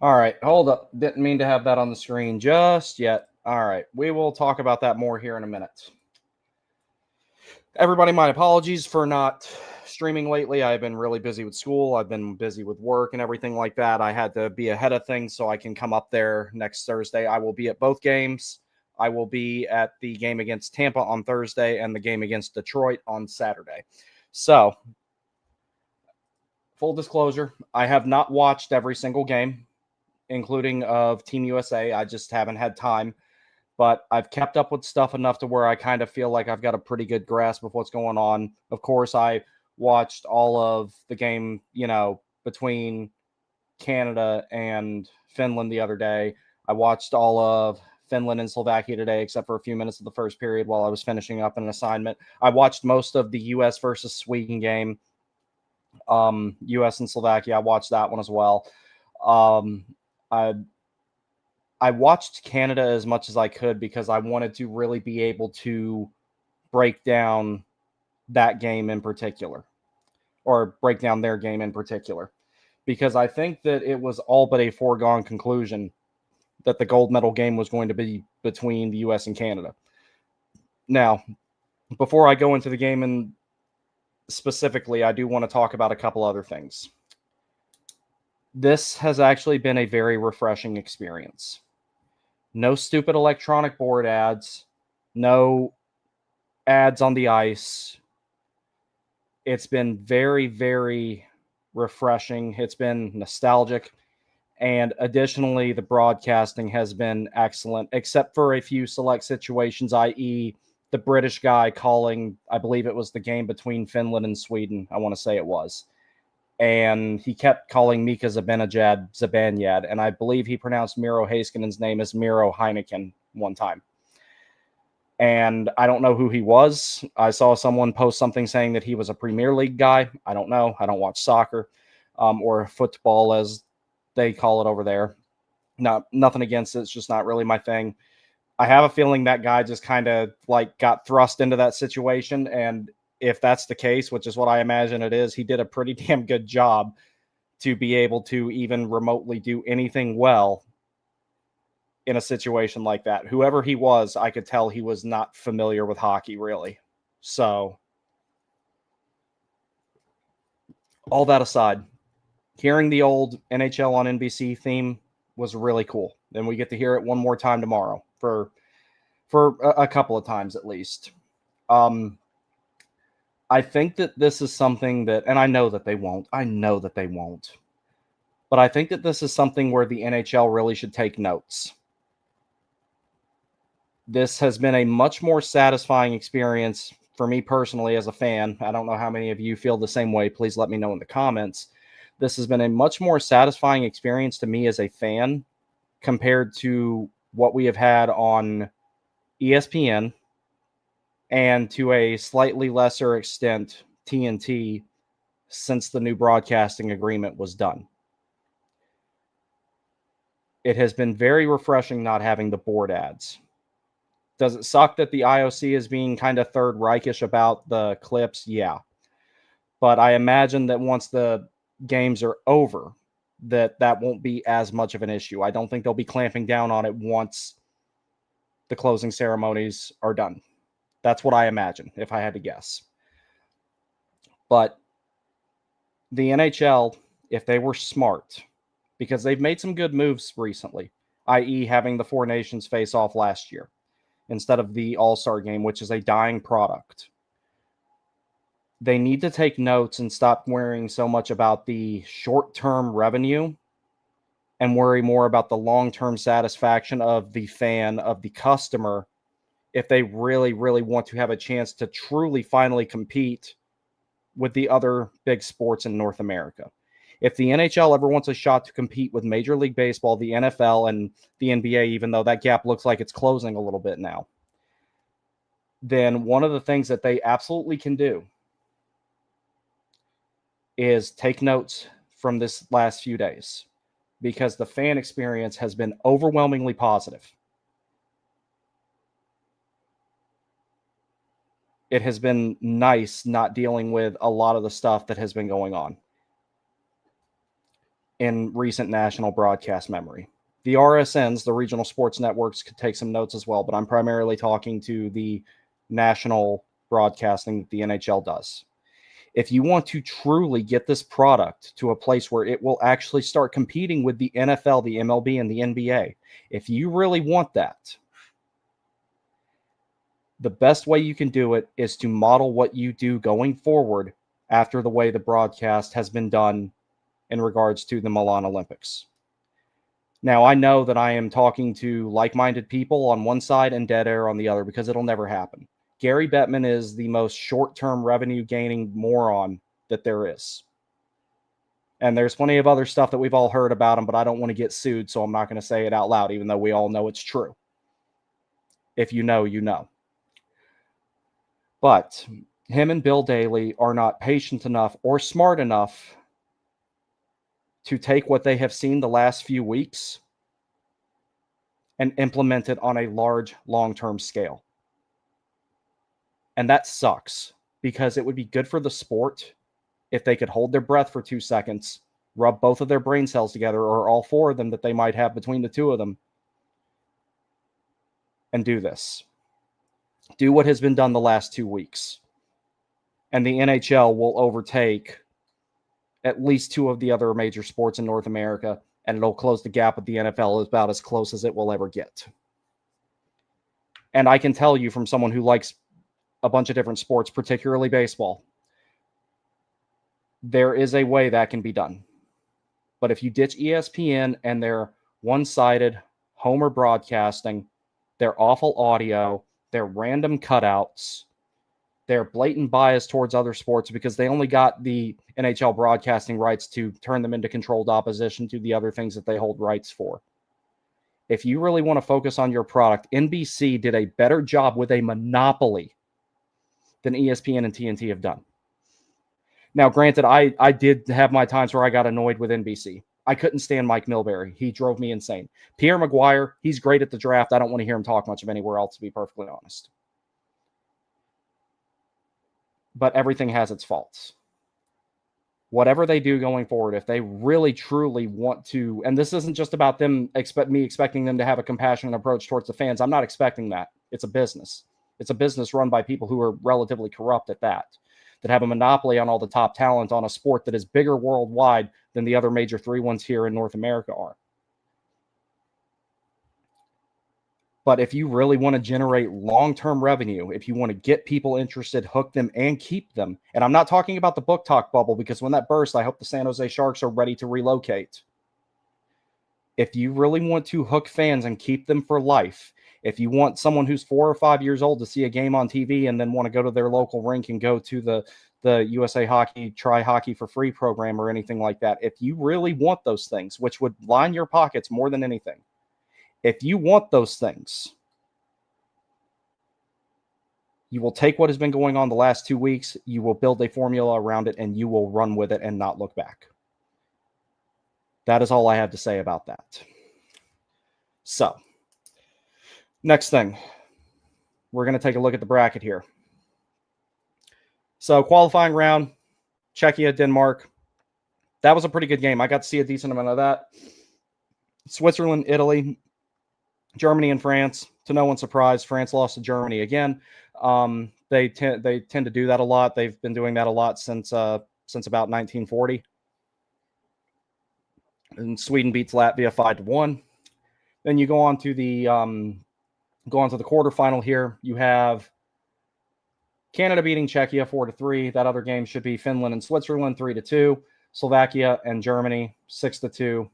All right, hold up. Didn't mean to have that on the screen just yet. All right, we will talk about that more here in a minute. Everybody, my apologies for not streaming lately. I've been really busy with school. I've been busy with work and everything like that. I had to be ahead of things so I can come up there next Thursday. I will be at both games. I will be at the game against Tampa on Thursday and the game against Detroit on Saturday. So, full disclosure, I have not watched every single game, including of Team USA. I just haven't had time, but I've kept up with stuff enough to where I kind of feel like I've got a pretty good grasp of what's going on. Of course, I watched all of the game, between Canada and Finland the other day. I watched all of Finland and Slovakia today, except for a few minutes of the first period while I was finishing up an assignment. I watched most of the U.S. versus Sweden game, U.S. and Slovakia. I watched that one as well. Um, I I watched Canada as much as I could because I wanted to really be able to break down that game in particular, or break down their game in particular, because I think that it was all but a foregone conclusion that the gold medal game was going to be between the US and Canada. Now, before I go into the game and specifically, I do want to talk about a couple other things. This has actually been a very refreshing experience. No stupid electronic board ads, no ads on the ice. It's been very, very refreshing. It's been nostalgic. And additionally, the broadcasting has been excellent, except for a few select situations, i.e., the British guy calling, I believe it was the game between Finland and Sweden. I want to say it was. And he kept calling Mika Zibanejad, and I believe he pronounced Miro Heiskanen's name as Miro Heineken one time. And I don't know who he was. I saw someone post something saying that he was a Premier League guy. I don't know. I don't watch soccer or football, as they call it over there. Nothing against it. It's just not really my thing. I have a feeling that guy just kind of like got thrust into that situation. And if that's the case, which is what I imagine it is, he did a pretty damn good job to be able to even remotely do anything well in a situation like that. Whoever he was, I could tell he was not familiar with hockey, really. So, all that aside, hearing the old NHL on NBC theme was really cool. And we get to hear it one more time tomorrow for a couple of times at least. I think that this is something that, and I know that they won't. But I think that this is something where the NHL really should take notes. This has been a much more satisfying experience for me personally as a fan. I don't know how many of you feel the same way. Please let me know in the comments. This has been a much more satisfying experience to me as a fan compared to what we have had on ESPN and to a slightly lesser extent TNT since the new broadcasting agreement was done. It has been very refreshing not having the board ads. Does it suck that the IOC is being kind of Third Reichish about the clips? Yeah. But I imagine that once the games are over, that won't be as much of an issue. I don't think they'll be clamping down on it once the closing ceremonies are done. That's what I imagine, if I had to guess. But the NHL, if they were smart, because they've made some good moves recently, i.e., having the Four Nations face off last year instead of the All-Star game, which is a dying product. They need to take notes and stop worrying so much about the short-term revenue and worry more about the long-term satisfaction of the fan, of the customer, if they really, really want to have a chance to truly finally compete with the other big sports in North America. If the NHL ever wants a shot to compete with Major League Baseball, the NFL, and the NBA, even though that gap looks like it's closing a little bit now, then one of the things that they absolutely can do is take notes from this last few days, because the fan experience has been overwhelmingly positive. It has been nice not dealing with a lot of the stuff that has been going on. in recent national broadcast memory. The RSNs, the regional sports networks, could take some notes as well, but I'm primarily talking to the national broadcasting that the NHL does. If you want to truly get this product to a place where it will actually start competing with the NFL, the MLB, and the NBA, if you really want that, the best way you can do it is to model what you do going forward after the way the broadcast has been done in regards to the Milan Olympics. Now, I know that I am talking to like-minded people on one side and dead air on the other because it'll never happen. Gary Bettman is the most short-term revenue-gaining moron that there is. And there's plenty of other stuff that we've all heard about him, but I don't want to get sued, so I'm not going to say it out loud, even though we all know it's true. If you know, you know. But him and Bill Daly are not patient enough or smart enough to take what they have seen the last few weeks and implement it on a large, long-term scale. And that sucks because it would be good for the sport if they could hold their breath for 2 seconds, rub both of their brain cells together, or all four of them that they might have between the two of them, and do this. Do what has been done the last 2 weeks. And the NHL will overtake at least two of the other major sports in North America, and it'll close the gap with the NFL about as close as it will ever get. And I can tell you from someone who likes a bunch of different sports, particularly baseball, there is a way that can be done. But if you ditch ESPN and their one-sided homer broadcasting, their awful audio, their random cutouts, their blatant bias towards other sports because they only got the NHL broadcasting rights to turn them into controlled opposition to the other things that they hold rights for. If you really want to focus on your product, NBC did a better job with a monopoly than ESPN and TNT have done. Now, granted, I did have my times where I got annoyed with NBC. I couldn't stand Mike Milbury. He drove me insane. Pierre Maguire, he's great at the draft. I don't want to hear him talk much of anywhere else, to be perfectly honest. But everything has its faults. Whatever they do going forward, if they really truly want to, and this isn't just about them expecting them to have a compassionate approach towards the fans. I'm not expecting that. It's a business. It's a business run by people who are relatively corrupt at that have a monopoly on all the top talent on a sport that is bigger worldwide than the other major three ones here in North America are. But if you really want to generate long-term revenue, if you want to get people interested, hook them, and keep them, and I'm not talking about the book talk bubble, because when that bursts, I hope the San Jose Sharks are ready to relocate. If you really want to hook fans and keep them for life, if you want someone who's 4 or 5 years old to see a game on TV and then want to go to their local rink and go to the USA Hockey Try Hockey for Free program or anything like that, if you really want those things, which would line your pockets more than anything, if you want those things, you will take what has been going on the last 2 weeks, you will build a formula around it, and you will run with it and not look back. That is all I have to say about that. So, next thing, we're going to take a look at the bracket here. So, qualifying round, Czechia, Denmark. That was a pretty good game. I got to see a decent amount of that. Switzerland, Italy, Germany, and France. To no one's surprise, France lost to Germany again. They tend to do that a lot. They've been doing that a lot since about 1940. And Sweden beats Latvia 5-1. Then you go on to the quarterfinal here. You have Canada beating Czechia 4-3. That other game should be Finland and Switzerland 3-2. Slovakia and Germany 6-2.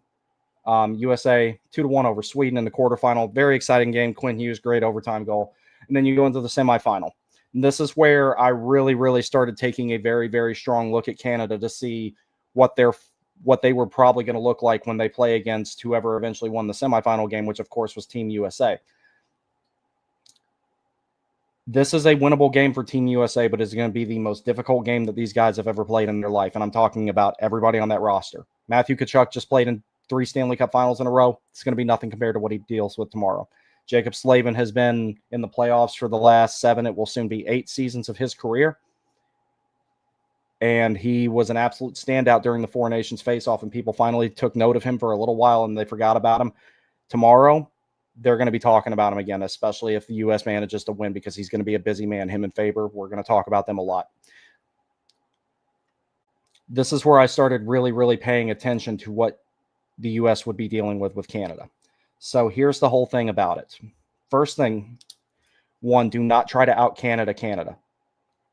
USA 2-1 over Sweden in the quarterfinal. Very exciting game. Quinn Hughes, great overtime goal. And then you go into the semifinal. And this is where I really, really started taking a very, very strong look at Canada to see what they were probably going to look like when they play against whoever eventually won the semifinal game, which of course was Team USA. This is a winnable game for Team USA, but it's going to be the most difficult game that these guys have ever played in their life. And I'm talking about everybody on that roster. Matthew Tkachuk just played in 3 Stanley Cup finals in a row. It's going to be nothing compared to what he deals with tomorrow. Jacob Slavin has been in the playoffs for the last 7. It will soon be 8 seasons of his career. And he was an absolute standout during the Four Nations face-off, and people finally took note of him for a little while, and they forgot about him. Tomorrow, they're going to be talking about him again, especially if the U.S. manages to win, because he's going to be a busy man, him and Faber. We're going to talk about them a lot. This is where I started really, really paying attention to what the U.S. would be dealing with Canada. So here's the whole thing about it. First thing, one, do not try to out-Canada Canada.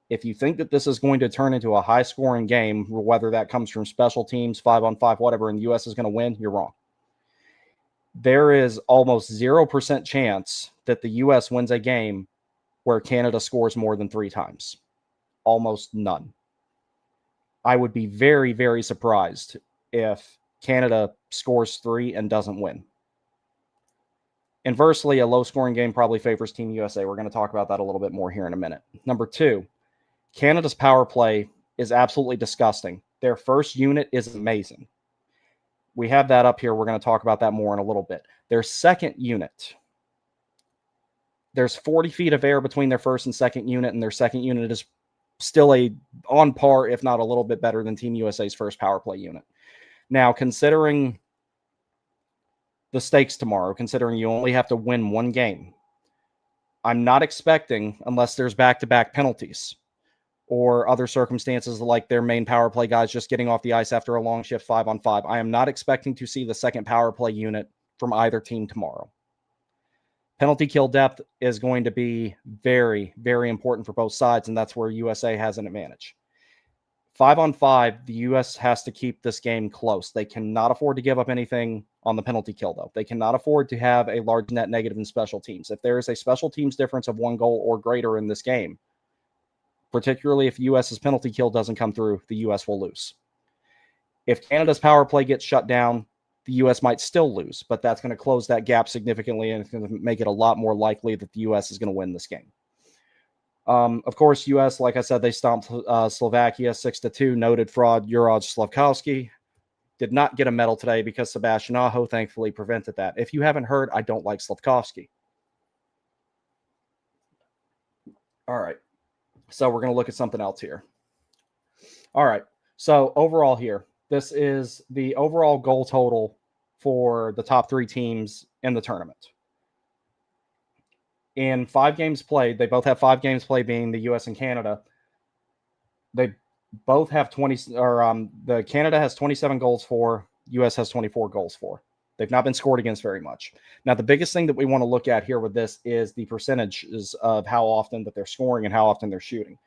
If you think that this is going to turn into a high-scoring game, whether that comes from special teams, 5-on-5, whatever, and the U.S. is going to win, you're wrong. There is almost 0% chance that the U.S. wins a game where Canada scores more than 3 times. Almost none. I would be very, very surprised if Canada scores 3 and doesn't win. Inversely, a low-scoring game probably favors Team USA. We're going to talk about that a little bit more here in a minute. Number 2, Canada's power play is absolutely disgusting. Their first unit is amazing. We have that up here. We're going to talk about that more in a little bit. Their second unit, there's 40 feet of air between their first and second unit, and their second unit is still on par, if not a little bit better than Team USA's first power play unit. Now, considering the stakes tomorrow, considering you only have to win one game, I'm not expecting, unless there's back-to-back penalties or other circumstances like their main power play guys just getting off the ice after a long shift 5-on-5, I am not expecting to see the second power play unit from either team tomorrow. Penalty kill depth is going to be very, very important for both sides, and that's where USA has an advantage. 5-on-5, the U.S. has to keep this game close. They cannot afford to give up anything on the penalty kill, though. They cannot afford to have a large net negative in special teams. If there is a special teams difference of 1 goal or greater in this game, particularly if U.S.'s penalty kill doesn't come through, the U.S. will lose. If Canada's power play gets shut down, the U.S. might still lose, but that's going to close that gap significantly, and it's going to make it a lot more likely that the U.S. is going to win this game. Of course, U.S., like I said, they stomped Slovakia 6-2. Noted fraud Juraj Slafkovsky did not get a medal today because Sebastian Aho thankfully prevented that. If you haven't heard, I don't like Slafkovsky. All right. So we're going to look at something else here. All right. So overall here, this is the overall goal total for the top 3 teams in the tournament. In 5 games played, they both have 5 games played, being the U.S. and Canada. They both have 20, or the Canada has 27 goals for, U.S. has 24 goals for. They've not been scored against very much. Now, the biggest thing that we want to look at here with this is the percentages of how often that they're scoring and how often they're shooting.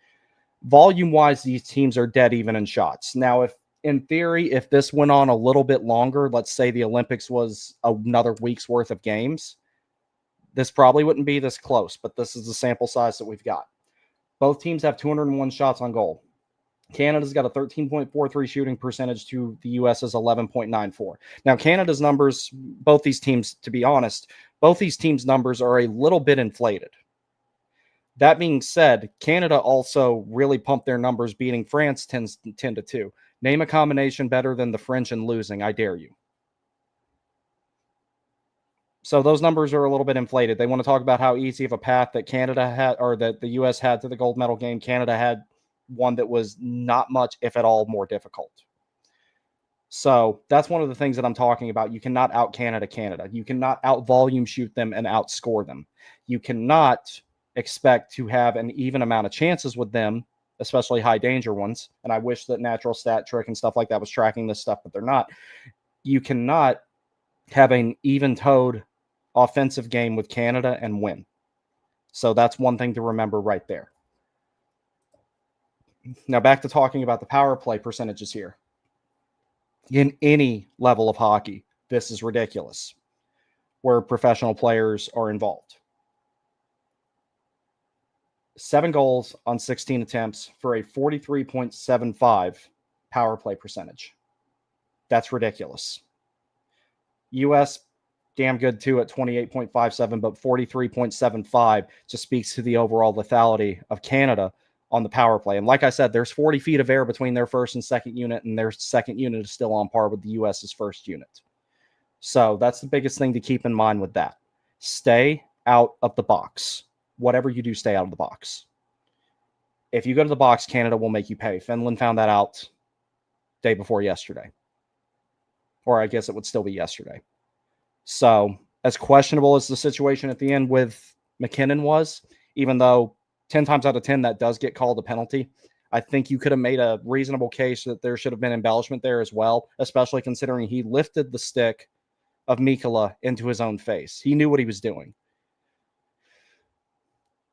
Volume-wise, these teams are dead even in shots. Now, if in theory, if this went on a little bit longer, let's say the Olympics was another week's worth of games, this probably wouldn't be this close, but this is the sample size that we've got. Both teams have 201 shots on goal. Canada's got a 13.43 shooting percentage to the U.S.'s 11.94. Now, Canada's numbers, both these teams, to be honest, both these teams' numbers are a little bit inflated. That being said, Canada also really pumped their numbers, beating France 10-2. Name a combination better than the French and losing, I dare you. So those numbers are a little bit inflated. They want to talk about how easy of a path that Canada had, or that the U.S. had to the gold medal game. Canada had one that was not much, if at all, more difficult. So that's one of the things that I'm talking about. You cannot out Canada. You cannot out volume shoot them and outscore them. You cannot expect to have an even amount of chances with them, especially high danger ones. And I wish that Natural Stat Trick and stuff like that was tracking this stuff, but they're not. You cannot have an even-toed offensive game with Canada and win. So that's one thing to remember right there. Now back to talking about the power play percentages here. In any level of hockey, this is ridiculous, where professional players are involved. 7 goals on 16 attempts for a 43.75 power play percentage. That's ridiculous. U.S. damn good too at 28.57, but 43.75 just speaks to the overall lethality of Canada on the power play. And like I said, there's 40 feet of air between their first and second unit, and their second unit is still on par with the U.S.'s first unit. So that's the biggest thing to keep in mind with that. Stay out of the box. Whatever you do, stay out of the box. If you go to the box, Canada will make you pay. Finland found that out day before yesterday. Or I guess it would still be yesterday. So, as questionable as the situation at the end with MacKinnon was, even though 10 times out of 10 that does get called a penalty, I think you could have made a reasonable case that there should have been embellishment there as well, especially considering he lifted the stick of Mikkola into his own face. He knew what he was doing.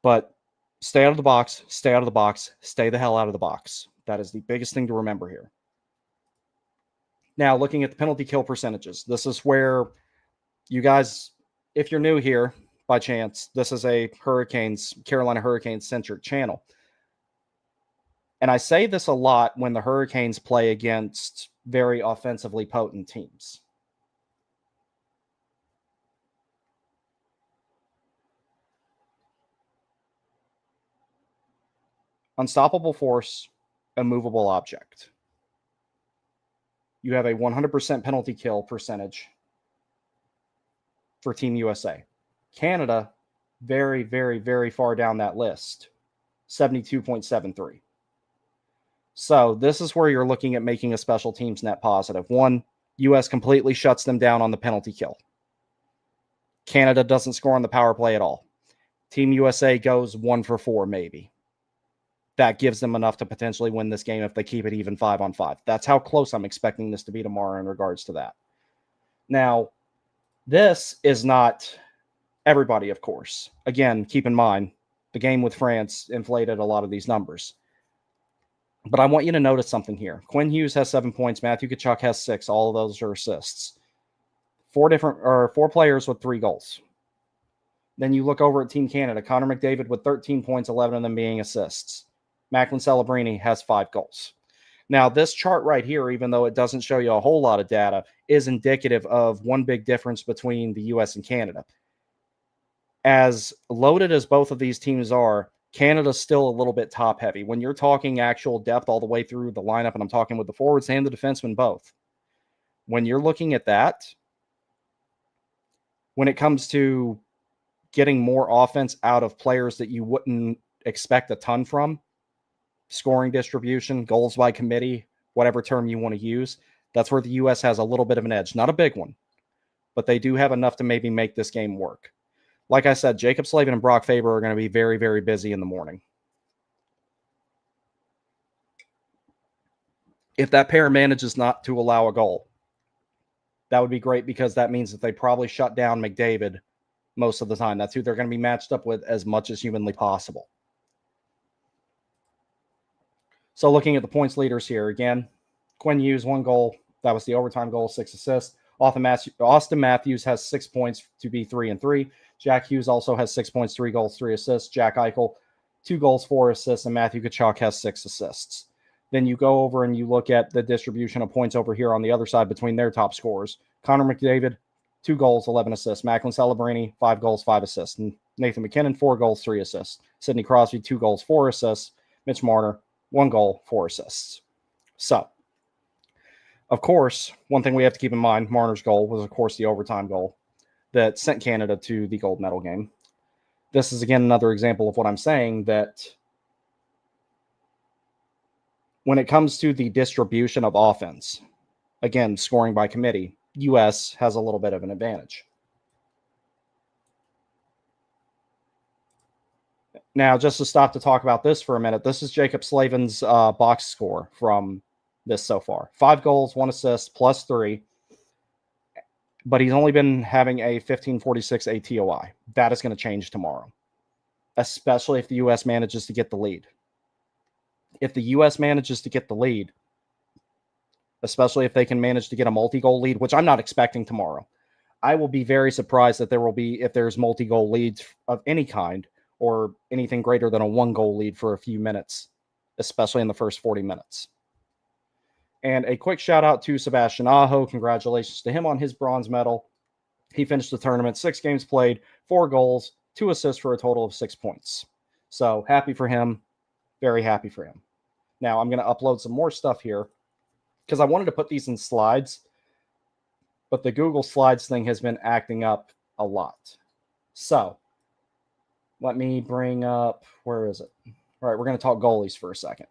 But stay out of the box, stay out of the box, stay the hell out of the box. That is the biggest thing to remember here. Now, looking at the penalty kill percentages, this is where you guys, if you're new here by chance, this is a Carolina Hurricanes centric channel. And I say this a lot when the Hurricanes play against very offensively potent teams. Unstoppable force, immovable object. You have a 100% penalty kill percentage for Team USA. Canada, very, very, very far down that list, 72.73. So this is where you're looking at making a special teams net positive. One, US completely shuts them down on the penalty kill. Canada doesn't score on the power play at all. Team USA goes 1 for 4, maybe. That gives them enough to potentially win this game if they keep it even 5-on-5. That's how close I'm expecting this to be tomorrow in regards to that. Now, this is not everybody, of course. Again, keep in mind, the game with France inflated a lot of these numbers. But I want you to notice something here. Quinn Hughes has 7 points. Matthew Tkachuk has 6. All of those are assists. Four players with 3 goals. Then you look over at Team Canada. Connor McDavid with 13 points, 11 of them being assists. Macklin Celebrini has 5 goals. Now, this chart right here, even though it doesn't show you a whole lot of data, is indicative of one big difference between the U.S. and Canada. As loaded as both of these teams are, Canada's still a little bit top heavy. When you're talking actual depth all the way through the lineup, and I'm talking with the forwards and the defensemen both, when you're looking at that, when it comes to getting more offense out of players that you wouldn't expect a ton from, scoring distribution, goals by committee, whatever term you want to use, that's where the U.S. has a little bit of an edge. Not a big one, but they do have enough to maybe make this game work. Like I said, Jacob Slavin and Brock Faber are going to be very, very busy in the morning. If that pair manages not to allow a goal, that would be great because that means that they probably shut down McDavid most of the time. That's who they're going to be matched up with as much as humanly possible. So looking at the points leaders here, again, Quinn Hughes, 1 goal. That was the overtime goal, 6 assists. Austin Matthews has 6 points to be 3-3. Jack Hughes also has 6 points, 3 goals, 3 assists. Jack Eichel, 2 goals, 4 assists. And Matthew Tkachuk has 6 assists. Then you go over and you look at the distribution of points over here on the other side between their top scorers. Connor McDavid, 2 goals, 11 assists. Macklin Celebrini, 5 goals, 5 assists. And Nathan MacKinnon, 4 goals, 3 assists. Sidney Crosby, 2 goals, 4 assists. Mitch Marner, 1 goal, 4 assists. So, of course, one thing we have to keep in mind, Marner's goal was, of course, the overtime goal that sent Canada to the gold medal game. This is, again, another example of what I'm saying, that when it comes to the distribution of offense, again, scoring by committee, U.S. has a little bit of an advantage. Now, just to stop to talk about this for a minute, this is Jacob Slavin's box score from this so far. 5 goals, 1 assist, plus 3. But he's only been having a 1546 ATOI. That is going to change tomorrow, especially if the U.S. manages to get the lead. If the U.S. manages to get the lead, especially if they can manage to get a multi-goal lead, which I'm not expecting tomorrow, I will be very surprised that if there's multi-goal leads of any kind or anything greater than a 1-goal lead for a few minutes, especially in the first 40 minutes. And a quick shout out to Sebastian Aho. Congratulations to him on his bronze medal. He finished the tournament, 6 games played, 4 goals, 2 assists for a total of 6 points. So happy for him. Very happy for him. Now I'm going to upload some more stuff here because I wanted to put these in slides, but the Google Slides thing has been acting up a lot. So let me bring up, where is it? All right, we're going to talk goalies for a second.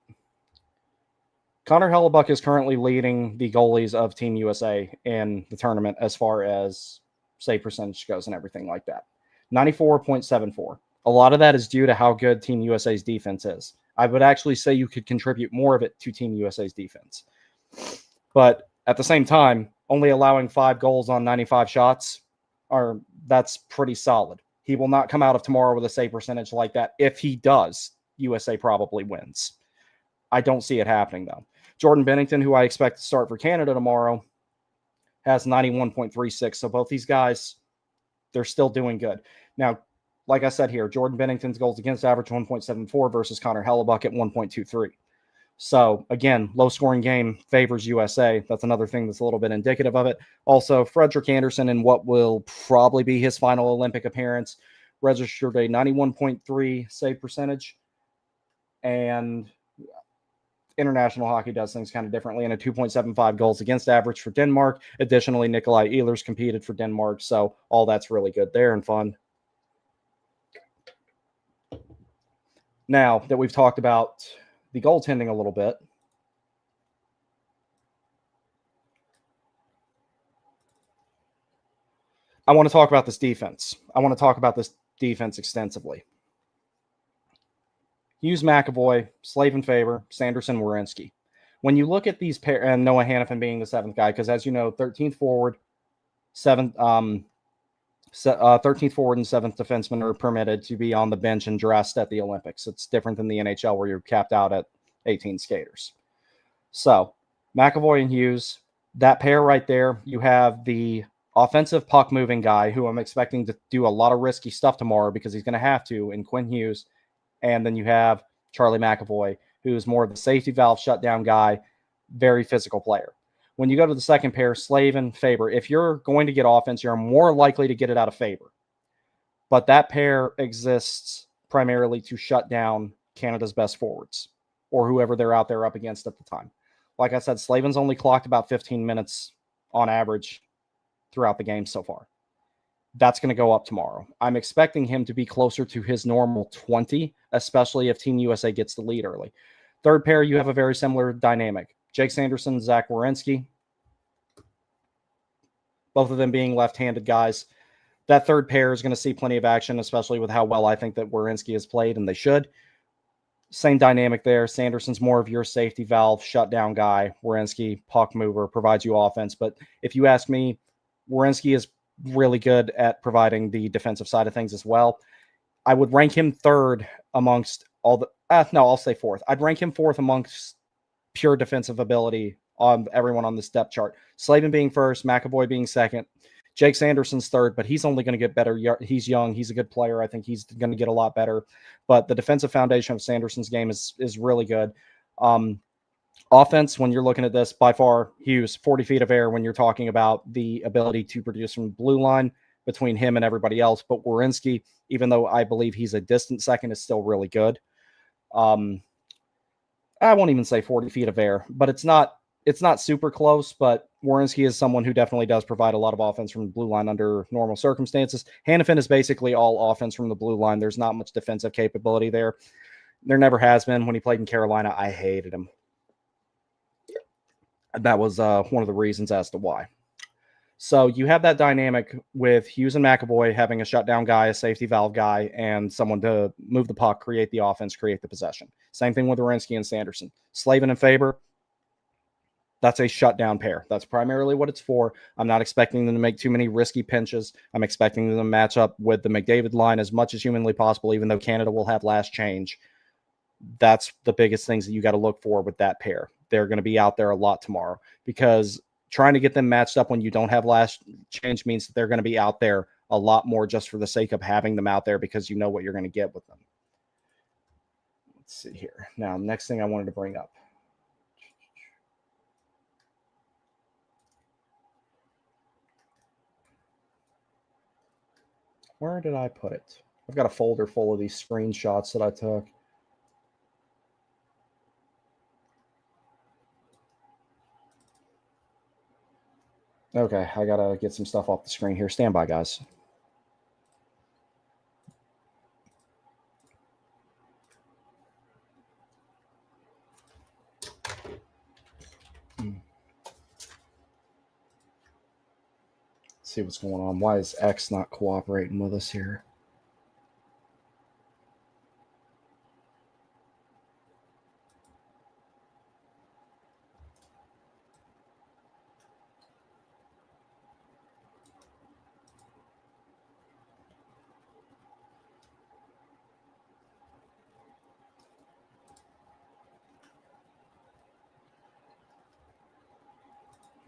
Connor Hellebuyck is currently leading the goalies of Team USA in the tournament as far as save percentage goes and everything like that. 94.74. A lot of that is due to how good Team USA's defense is. I would actually say you could contribute more of it to Team USA's defense. But at the same time, only allowing 5 goals on 95 shots, that's pretty solid. He will not come out of tomorrow with a save percentage like that. If he does, USA probably wins. I don't see it happening, though. Jordan Binnington, who I expect to start for Canada tomorrow, has 91.36. So both these guys, they're still doing good. Now, like I said here, Jordan Binnington's goals against average 1.74 versus Connor Hellebuyck at 1.23. So, again, low-scoring game favors USA. That's another thing that's a little bit indicative of it. Also, Frederik Andersen, in what will probably be his final Olympic appearance, registered a 91.3 save percentage. And international hockey does things kind of differently, and a 2.75 goals against average for Denmark. Additionally, Nikolai Ehlers competed for Denmark, so all that's really good there and fun. Now that we've talked about the goaltending a little bit, I want to talk about this defense. I want to talk about this defense extensively. Hughes, McAvoy, Slavin, Faber, Sanderson, Werenski. When you look at these pair, and Noah Hanifin being the 7th guy, because as you know, 13th forward, 13th forward and 7th defenseman are permitted to be on the bench and dressed at the Olympics. It's different than the NHL where you're capped out at 18 skaters. So McAvoy and Hughes, that pair right there, you have the offensive puck moving guy who I'm expecting to do a lot of risky stuff tomorrow because he's going to have to, in Quinn Hughes. And then you have Charlie McAvoy, who's more of the safety valve shutdown guy, very physical player. When you go to the second pair, Slavin, Faber, if you're going to get offense, you're more likely to get it out of Faber. But that pair exists primarily to shut down Canada's best forwards or whoever they're out there up against at the time. Like I said, Slavin's only clocked about 15 minutes on average throughout the game so far. That's going to go up tomorrow. I'm expecting him to be closer to his normal 20, especially if Team USA gets the lead early. Third pair, you have a very similar dynamic. Jake Sanderson, Zach Werenski, both of them being left-handed guys. That third pair is going to see plenty of action, especially with how well I think that Werenski has played, and they should. Same dynamic there. Sanderson's more of your safety valve, shutdown guy. Werenski, puck mover, provides you offense. But if you ask me, Werenski is really good at providing the defensive side of things as well. I would rank him third amongst all the I'll say fourth. I'd rank him fourth amongst pure defensive ability on everyone on this depth chart. Slavin being first, McAvoy being second, Jake Sanderson's third, but he's only going to get better. He's young. He's a good player. I think he's going to get a lot better. But the defensive foundation of Sanderson's game is really good. Offense, when you're looking at this, by far, Hughes, 40 feet of air when you're talking about the ability to produce from blue line between him and everybody else. But Werenski, even though I believe he's a distant second, is still really good. I won't even say 40 feet of air, but it's not super close. But Werenski is someone who definitely does provide a lot of offense from the blue line under normal circumstances. Hanifin is basically all offense from the blue line. There's not much defensive capability there. There never has been. When he played in Carolina, I hated him. That was one of the reasons as to why. So you have that dynamic with Hughes and McAvoy having a shutdown guy, a safety valve guy, and someone to move the puck, create the offense, create the possession. Same thing with Werenski and Sanderson. Slavin and Faber, that's a shutdown pair. That's primarily what it's for. I'm not expecting them to make too many risky pinches. I'm expecting them to match up with the McDavid line as much as humanly possible, even though Canada will have last change. That's the biggest things that you got to look for with that pair. They're going to be out there a lot tomorrow because trying to get them matched up when you don't have last change means that they're going to be out there a lot more just for the sake of having them out there because you know what you're going to get with them. Let's see here. Now, next thing I wanted to bring up. Where did I put it? I've got a folder full of these screenshots that I took. Okay, I got to get some stuff off the screen here. Stand by, guys. see what's going on. Why is X not cooperating with us here?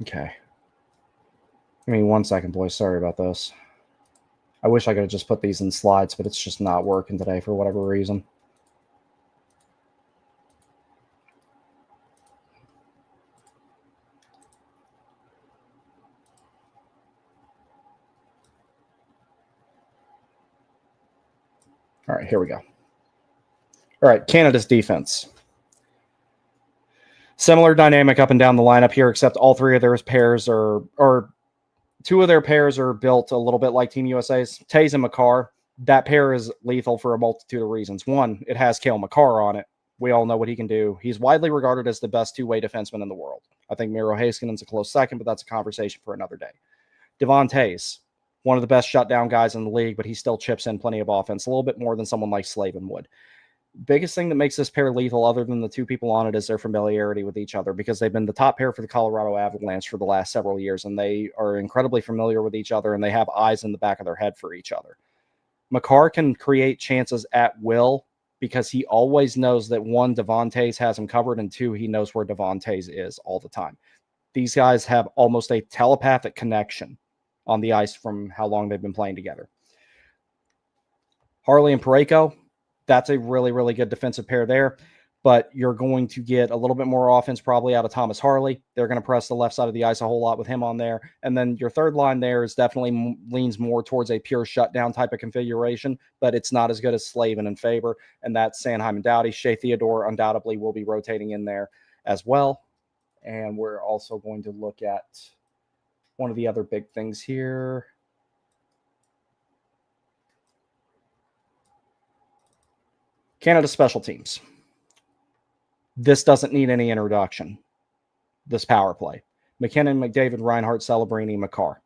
Okay. Give me 1 second, boys. Sorry about this. I wish I could have just put these in slides, but it's just not working today for whatever reason. All right, here we go. All right, Canada's defense. Similar dynamic up and down the lineup here, except all three of their pairs are, or two of their pairs are built a little bit like Team USA's. Tays and Makar. That pair is lethal for a multitude of reasons. One, it has Cale Makar on it. We all know what he can do. He's widely regarded as the best two-way defenseman in the world. I think Miro Heiskanen's a close second, but that's a conversation for another day. Devon Tays, one of the best shutdown guys in the league, but he still chips in plenty of offense, a little bit more than someone like Slavin would. Biggest thing that makes this pair lethal, other than the two people on it, is their familiarity with each other, because they've been the top pair for the Colorado Avalanche for the last several years, and they are incredibly familiar with each other, and they have eyes in the back of their head for each other. Makar can create chances at will because he always knows that, one, Devon Tays has him covered, and two, he knows where Devon Tays is all the time. These guys have almost a telepathic connection on the ice from how long they've been playing together. Harley and Parayko, that's a really, really good defensive pair there, but you're going to get a little bit more offense probably out of Thomas Harley. They're going to press the left side of the ice a whole lot with him on there. And then your third line there is definitely leans more towards a pure shutdown type of configuration, but it's not as good as Slavin and Faber, and that's Sanheim and Doughty. Shea Theodore undoubtedly will be rotating in there as well. And we're also going to look at one of the other big things here. Canada special teams. This doesn't need any introduction, this power play. McKinnon, McDavid, Reinhart, Celebrini, Makar.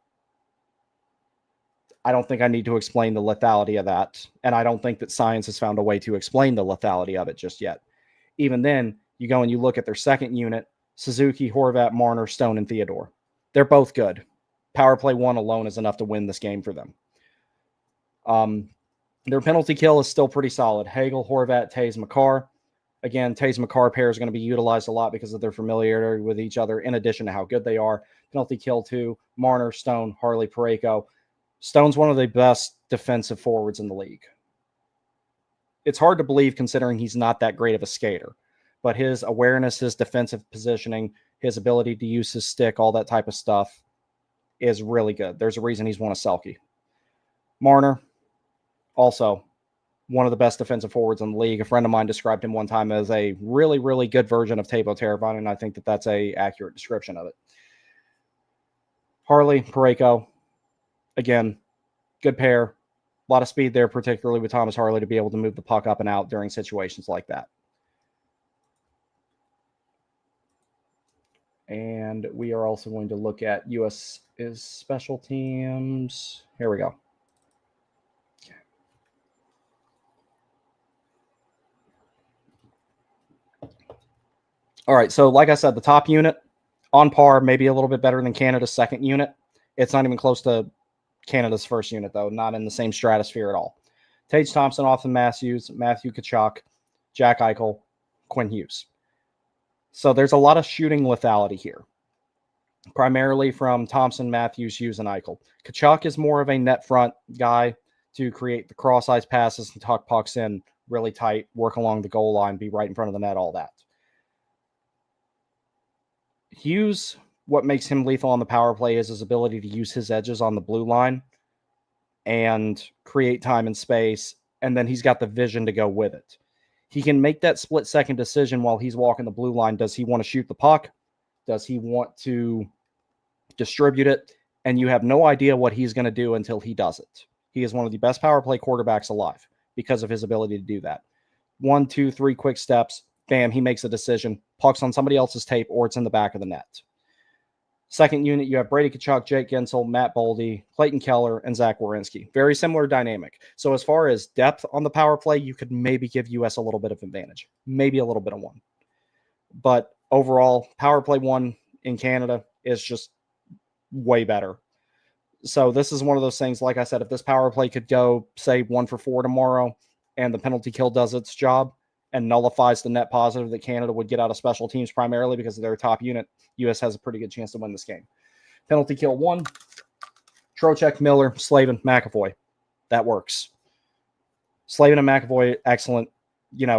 I don't think I need to explain the lethality of that, and I don't think that science has found a way to explain the lethality of it just yet. Even then, you go and you look at their second unit, Suzuki, Horvat, Marner, Stone, and Theodore. They're both good. Power play one alone is enough to win this game for them. Their penalty kill is still pretty solid. Hagel, Horvat, Tays, Makar. Again, Tays Makar pair is going to be utilized a lot because of their familiarity with each other, in addition to how good they are. Penalty kill 2, Marner, Stone, Harley, Parayko. Stone's one of the best defensive forwards in the league. It's hard to believe considering he's not that great of a skater, but his awareness, his defensive positioning, his ability to use his stick, all that type of stuff is really good. There's a reason he's won a Selke. Marner, also one of the best defensive forwards in the league. A friend of mine described him one time as a really, really good version of Teuvo Teravainen, and I think that that's an accurate description of it. Harley, Parayko, again, good pair. A lot of speed there, particularly with Thomas Harley, to be able to move the puck up and out during situations like that. And we are also going to look at U.S.'s special teams. Here we go. All right, so like I said, the top unit on par, maybe a little bit better than Canada's second unit. It's not even close to Canada's first unit, though, not in the same stratosphere at all. Tage Thompson, Austin Matthews, Matthew Tkachuk, Jack Eichel, Quinn Hughes. So there's a lot of shooting lethality here, primarily from Thompson, Matthews, Hughes, and Eichel. Tkachuk is more of a net front guy to create the cross-ice passes and tuck pucks in really tight, work along the goal line, be right in front of the net, all that. Hughes, what makes him lethal on the power play is his ability to use his edges on the blue line and create time and space, and then he's got the vision to go with it. He can make that split-second decision while he's walking the blue line. Does he want to shoot the puck? Does he want to distribute it? And you have no idea what he's going to do until he does it. He is one of the best power play quarterbacks alive because of his ability to do that. 1, 2, 3 quick steps. Bam, he makes a decision. Puck's on somebody else's tape or it's in the back of the net. Second unit, you have Brady Tkachuk, Jake Gensel, Matt Boldy, Clayton Keller, and Zach Werenski. Very similar dynamic. So as far as depth on the power play, you could maybe give US a little bit of advantage, maybe a little bit of one. But overall, power play one in Canada is just way better. So this is one of those things, like I said, if this power play could go, say, 1 for 4 tomorrow, and the penalty kill does its job and nullifies the net positive that Canada would get out of special teams primarily because of their top unit, US has a pretty good chance to win this game. Penalty kill 1, Trocheck, Miller, Slavin, McAvoy. That works. Slavin and McAvoy, excellent,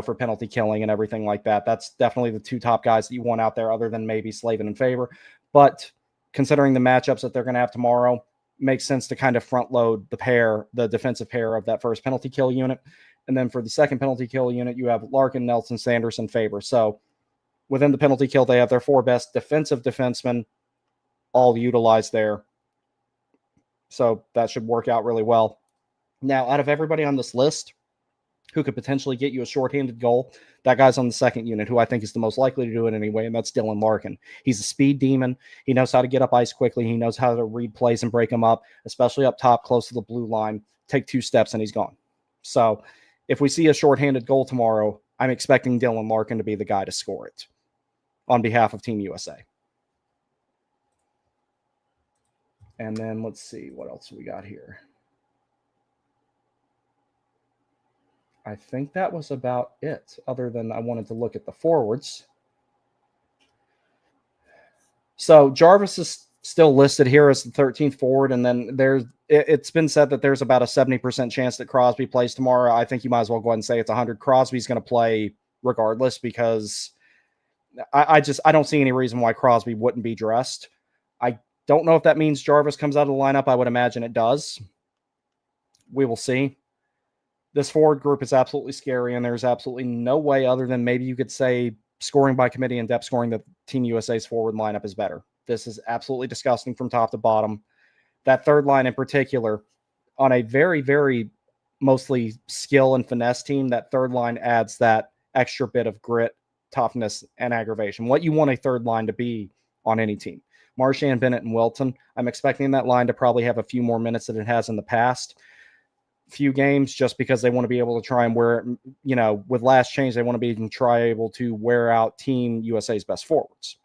for penalty killing and everything like that. That's definitely the two top guys that you want out there other than maybe Slavin and Faber. But considering the matchups that they're going to have tomorrow, makes sense to kind of front load the defensive pair of that first penalty kill unit. And then for the second penalty kill unit, you have Larkin, Nelson, Sanderson, Faber. So within the penalty kill, they have their 4 best defensive defensemen all utilized there. So that should work out really well. Now, out of everybody on this list who could potentially get you a shorthanded goal, that guy's on the second unit, who I think is the most likely to do it anyway, and that's Dylan Larkin. He's a speed demon. He knows how to get up ice quickly. He knows how to read plays and break them up, especially up top close to the blue line. Take 2 steps and he's gone. So if we see a shorthanded goal tomorrow, I'm expecting Dylan Larkin to be the guy to score it on behalf of Team USA. And then let's see what else we got here. I think that was about it, other than I wanted to look at the forwards. So Jarvis is still listed here as the 13th forward, and then it's been said that there's about a 70% chance that Crosby plays tomorrow. I think you might as well go ahead and say it's 100. Crosby's going to play regardless because I don't see any reason why Crosby wouldn't be dressed. I don't know if that means Jarvis comes out of the lineup. I would imagine it does. We will see. This forward group is absolutely scary, and there's absolutely no way other than maybe you could say scoring by committee and depth scoring that Team USA's forward lineup is better. This is absolutely disgusting from top to bottom. That third line in particular, on a very, very mostly skill and finesse team, that third line adds that extra bit of grit, toughness, and aggravation. What you want a third line to be on any team. Marchand, Bennett, and Wilton. I'm expecting that line to probably have a few more minutes than it has in the past few games, just because they want to be able to try and with last change, they want to be able to wear out Team USA's best forwards.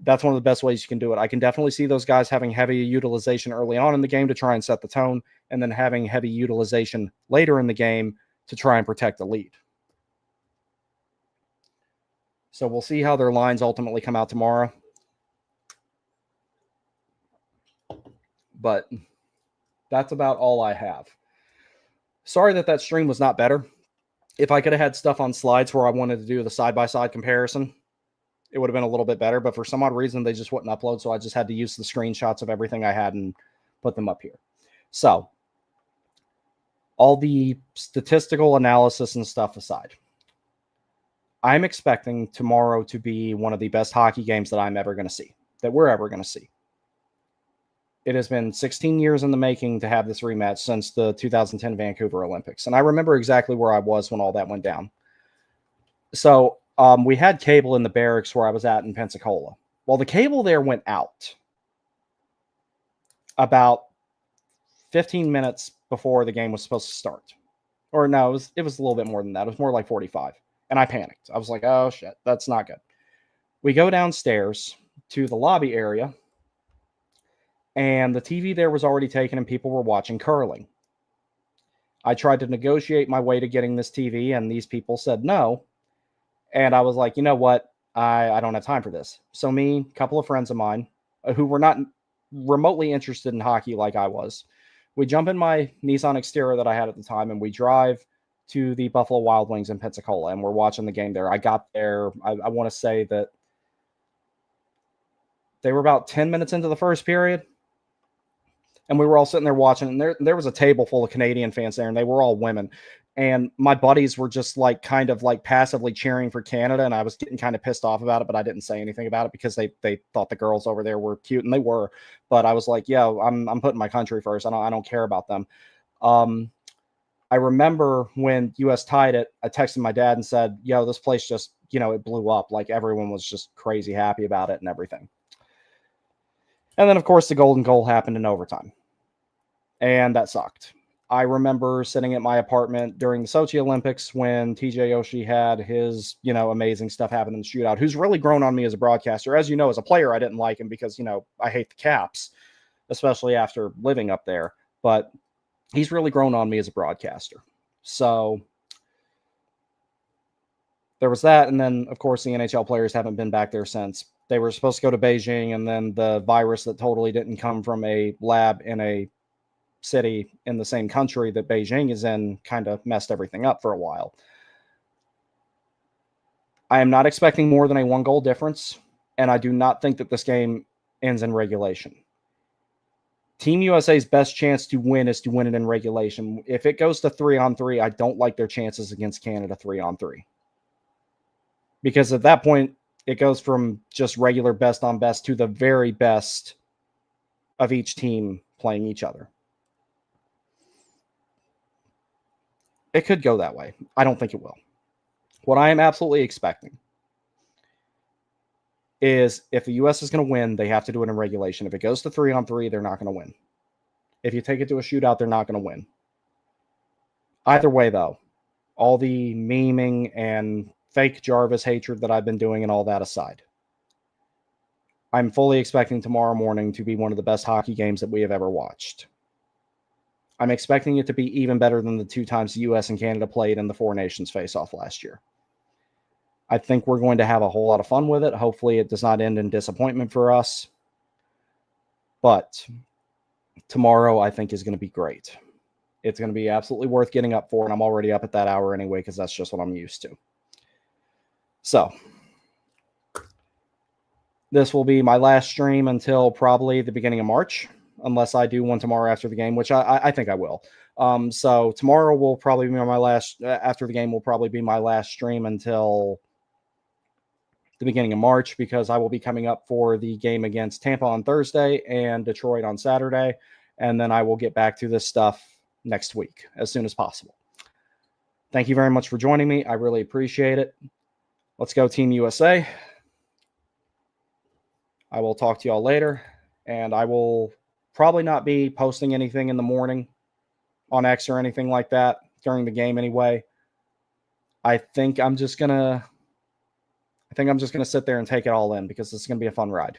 That's one of the best ways you can do it. I can definitely see those guys having heavy utilization early on in the game to try and set the tone, and then having heavy utilization later in the game to try and protect the lead. So we'll see how their lines ultimately come out tomorrow. But that's about all I have. Sorry that stream was not better. If I could have had stuff on slides where I wanted to do the side-by-side comparison, it would have been a little bit better. But for some odd reason, they just wouldn't upload, so I just had to use the screenshots of everything I had and put them up here. So, all the statistical analysis and stuff aside, I'm expecting tomorrow to be one of the best hockey games that I'm ever going to see, that we're ever going to see. It has been 16 years in the making to have this rematch since the 2010 Vancouver Olympics. And I remember exactly where I was when all that went down. So we had cable in the barracks where I was at in Pensacola. Well, the cable there went out about 15 minutes before the game was supposed to start. Or no, it was a little bit more than that. It was more like 45. And I panicked. I was like, oh, shit, that's not good. We go downstairs to the lobby area, and the TV there was already taken and people were watching curling. I tried to negotiate my way to getting this TV, and these people said no. And I was like, you know what? I don't have time for this. So me, a couple of friends of mine who were not remotely interested in hockey like I was, we jump in my Nissan Xterra that I had at the time, and we drive to the Buffalo Wild Wings in Pensacola, and we're watching the game there. I got there, I want to say that they were about 10 minutes into the first period. And we were all sitting there watching, and there was a table full of Canadian fans there, and they were all women. And my buddies were just kind of passively cheering for Canada, and I was getting kind of pissed off about it, but I didn't say anything about it because they thought the girls over there were cute, and they were. But I was like, yeah, I'm putting my country first. I don't care about them. I remember when US tied it, I texted my dad and said, yo, this place just, it blew up. Like everyone was just crazy happy about it and everything. And then, of course, the golden goal happened in overtime. And that sucked. I remember sitting at my apartment during the Sochi Olympics when TJ Oshie had his, amazing stuff happen in the shootout, who's really grown on me as a broadcaster. As you know, as a player, I didn't like him because, I hate the Caps, especially after living up there. But he's really grown on me as a broadcaster. So there was that. And then, of course, the NHL players haven't been back there since. They were supposed to go to Beijing, and then the virus that totally didn't come from a lab in a city in the same country that Beijing is in kind of messed everything up for a while. I am not expecting more than a 1-goal difference, and I do not think that this game ends in regulation. Team USA's best chance to win is to win it in regulation. If it goes to 3-on-3, I don't like their chances against Canada 3-on-3. Because at that point, it goes from just regular best on best to the very best of each team playing each other. It could go that way. I don't think it will. What I am absolutely expecting is if the U.S. is going to win, they have to do it in regulation. If it goes to 3-on-3, they're not going to win. If you take it to a shootout, they're not going to win. Either way, though, all the memeing and fake Jarvis hatred that I've been doing and all that aside, I'm fully expecting tomorrow morning to be one of the best hockey games that we have ever watched. I'm expecting it to be even better than the 2 times the U.S. and Canada played in the Four Nations face-off last year. I think we're going to have a whole lot of fun with it. Hopefully it does not end in disappointment for us. But tomorrow, I think, is going to be great. It's going to be absolutely worth getting up for, and I'm already up at that hour anyway because that's just what I'm used to. So this will be my last stream until probably the beginning of March, unless I do one tomorrow after the game, which I think I will. So tomorrow will probably be my last, after the game will probably be my last stream until the beginning of March, because I will be coming up for the game against Tampa on Thursday and Detroit on Saturday. And then I will get back to this stuff next week as soon as possible. Thank you very much for joining me. I really appreciate it. Let's go Team USA. I will talk to y'all later, and I will probably not be posting anything in the morning on X or anything like that during the game anyway. I think I'm just going to sit there and take it all in because it's going to be a fun ride.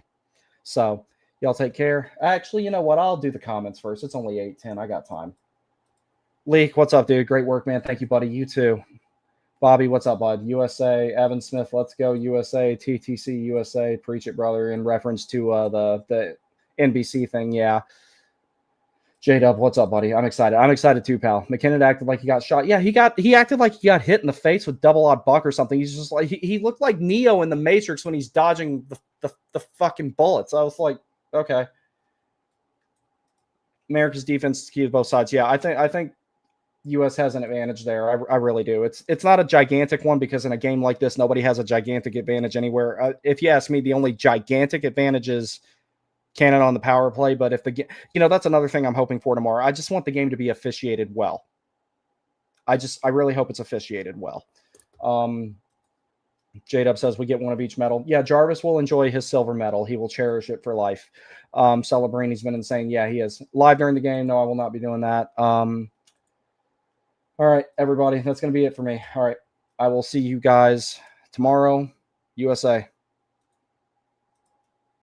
So y'all take care. Actually, you know what? I'll do the comments first. It's only 8:10. I got time. Leek, what's up, dude? Great work, man. Thank you, buddy. You too. Bobby, what's up, bud? USA, Evan Smith, let's go USA, TTC USA, preach it, brother, in reference to the NBC thing, yeah. J-Dub, what's up, buddy? I'm excited. I'm excited too, pal. McKinnon acted like he got shot. Yeah, he acted like he got hit in the face with double odd buck or something. He's just like, he looked like Neo in the Matrix when he's dodging the fucking bullets. I was like, okay. America's defense is key to both sides. Yeah, I think U.S. has an advantage there. I really do. It's not a gigantic one because in a game like this, nobody has a gigantic advantage anywhere. If you ask me, the only gigantic advantage is Canada on the power play. But if that's another thing I'm hoping for tomorrow. I just want the game to be officiated well. I really hope it's officiated well. J-Dub says we get one of each medal. Yeah, Jarvis will enjoy his silver medal. He will cherish it for life. Celebrini's been insane. Yeah, he is. Live during the game. No, I will not be doing that. All right, everybody, that's going to be it for me. All right, I will see you guys tomorrow. USA.